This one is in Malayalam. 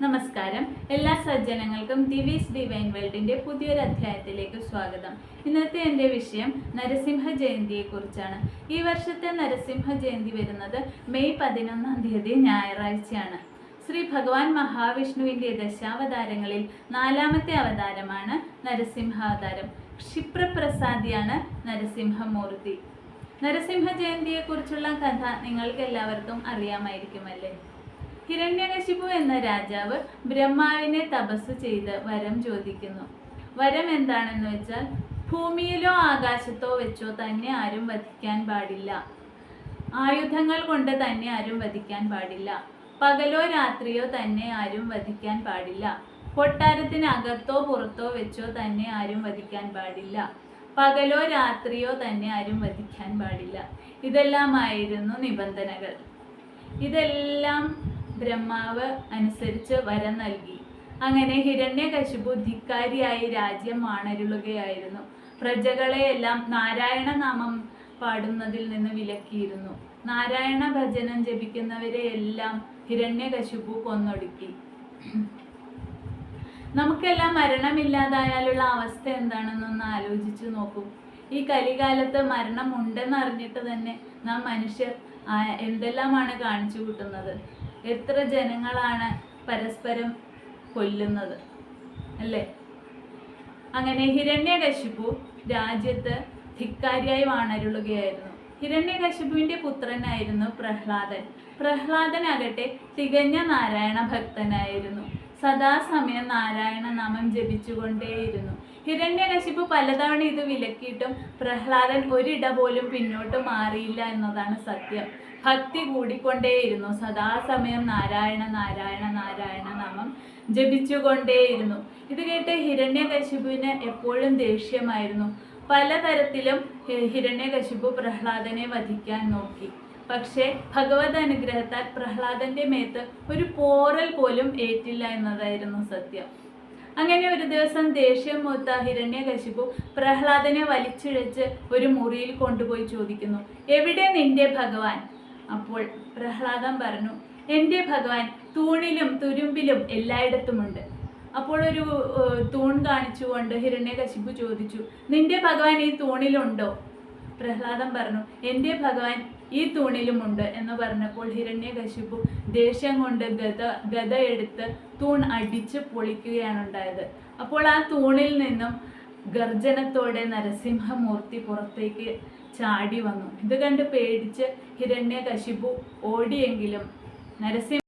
നമസ്കാരം. എല്ലാ സജ്ജനങ്ങൾക്കും ദിവീസ് ഡിവൈൻ വേൾഡിന്റെ പുതിയൊരു അധ്യായത്തിലേക്ക് സ്വാഗതം. ഇന്നത്തെ എൻ്റെ വിഷയം നരസിംഹ ജയന്തിയെക്കുറിച്ചാണ്. ഈ വർഷത്തെ നരസിംഹ ജയന്തി വരുന്നത് മെയ് 11 ഞായറാഴ്ചയാണ്. ശ്രീ ഭഗവാൻ മഹാവിഷ്ണുവിൻ്റെ ദശാവതാരങ്ങളിൽ 4ാമത്തെ അവതാരമാണ് നരസിംഹാവതാരം. ക്ഷിപ്രപ്രസാദിയാണ് നരസിംഹമൂർത്തി. നരസിംഹ ജയന്തിയെക്കുറിച്ചുള്ള കഥ നിങ്ങൾക്ക് എല്ലാവർക്കും അറിയാമായിരിക്കുമല്ലേ? ഹിരണ്യകശിപു എന്ന രാജാവ് ബ്രഹ്മാവിനെ തപസ് ചെയ്ത് വരം ചോദിക്കുന്നു. വരം എന്താണെന്ന് വെച്ചാൽ, ഭൂമിയിലോ ആകാശത്തോ വെച്ചോ തന്നെ ആരും വധിക്കാൻ പാടില്ല, ആയുധങ്ങൾ കൊണ്ട് തന്നെ ആരും വധിക്കാൻ പാടില്ല, പകലോ രാത്രിയോ തന്നെ ആരും വധിക്കാൻ പാടില്ല, കൊട്ടാരത്തിനകത്തോ പുറത്തോ വെച്ചോ തന്നെ ആരും വധിക്കാൻ പാടില്ല, പകലോ രാത്രിയോ തന്നെ ആരും വധിക്കാൻ പാടില്ല. ഇതെല്ലാമായിരുന്നു നിബന്ധനകൾ. ഇതെല്ലാം ബ്രഹ്മാവ് അനുസരിച്ച് വരം നൽകി. അങ്ങനെ ഹിരണ്യകശിപു ധിക്കാരിയായി രാജ്യം ആണരുളുകയായിരുന്നു. പ്രജകളെയെല്ലാം നാരായണ നാമം പാടുന്നതിൽ നിന്ന് വിലക്കിയിരുന്നു. നാരായണ ഭജനം ജപിക്കുന്നവരെയെല്ലാം ഹിരണ്യകശിപു കൊന്നൊടുക്കി. നമുക്കെല്ലാം മരണമില്ലാതായാലുള്ള അവസ്ഥ എന്താണെന്നൊന്ന് ആലോചിച്ചു നോക്കൂ. ഈ കലികാലത്ത് മരണം ഉണ്ടെന്ന് അറിഞ്ഞിട്ട് തന്നെ നാം മനുഷ്യർ എന്തെല്ലാമാണ് കാണിച്ചു കൂട്ടുന്നത്. എത്ര ജനങ്ങളാണ് പരസ്പരം കൊല്ലുന്നത് അല്ലേ? അങ്ങനെ ഹിരണ്യകശിപു രാജ്യത്ത് ധിക്കാരിയായി വാണരുളുകയായിരുന്നു. ഹിരണ്യകശിപുവിൻ്റെ പുത്രനായിരുന്നു പ്രഹ്ലാദൻ. പ്രഹ്ലാദനാകട്ടെ തികഞ്ഞ നാരായണ ഭക്തനായിരുന്നു. സദാസമയം നാരായണ നാമം ജപിച്ചുകൊണ്ടേയിരുന്നു. ഹിരണ്യകശിപു പലതവണ ഇത് വിലക്കിയിട്ടും പ്രഹ്ലാദൻ ഒരിട പോലും പിന്നോട്ട് മാറിയില്ല എന്നതാണ് സത്യം. ഭക്തി കൂടിക്കൊണ്ടേയിരുന്നു. സദാസമയം നാരായണ നാരായണ നാരായണ നാമം ജപിച്ചുകൊണ്ടേയിരുന്നു. ഇത് കേട്ട് ഹിരണ്യകശിപുവിന് എപ്പോഴും ദേഷ്യമായിരുന്നു. പലതരത്തിലും ഹിരണ്യകശിപു പ്രഹ്ലാദനെ വധിക്കാൻ നോക്കി. പക്ഷേ ഭഗവത് അനുഗ്രഹത്താൽ പ്രഹ്ലാദന്റെ മേത്ത് ഒരു പോറൽ പോലും ഏറ്റില്ല എന്നതായിരുന്നു സത്യം. അങ്ങനെ ഒരു ദിവസം ദേഷ്യം മൂത്ത ഹിരണ്യകശിപു പ്രഹ്ലാദനെ വലിച്ചിഴച്ച് ഒരു മുറിയിൽ കൊണ്ടുപോയി ചോദിക്കുന്നു, എവിടെ നിന്റെ ഭഗവാൻ? അപ്പോൾ പ്രഹ്ലാദൻ പറഞ്ഞു, എൻ്റെ ഭഗവാൻ തൂണിലും തുരുമ്പിലും എല്ലായിടത്തുമുണ്ട്. അപ്പോൾ ഒരു തൂൺ കാണിച്ചുകൊണ്ട് ഹിരണ്യകശിപു ചോദിച്ചു, നിന്റെ ഭഗവാൻ ഈ തൂണിലുണ്ടോ? പ്രഹ്ലാദൻ പറഞ്ഞു, എൻ്റെ ഭഗവാൻ ഈ തൂണിലുമുണ്ട് എന്ന് പറഞ്ഞപ്പോൾ ഹിരണ്യകശിപു ദേഷ്യം കൊണ്ട് ഗദ എടുത്ത് തൂൺ അടിച്ച് പൊളിക്കുകയാണ് ഉണ്ടായത്. അപ്പോൾ ആ തൂണിൽ നിന്നും ഗർജനത്തോടെ നരസിംഹമൂർത്തി പുറത്തേക്ക് ചാടി വന്നു. ഇത് കണ്ട് പേടിച്ച് ഹിരണ്യകശിപു ഓടിയെങ്കിലും നരസിംഹ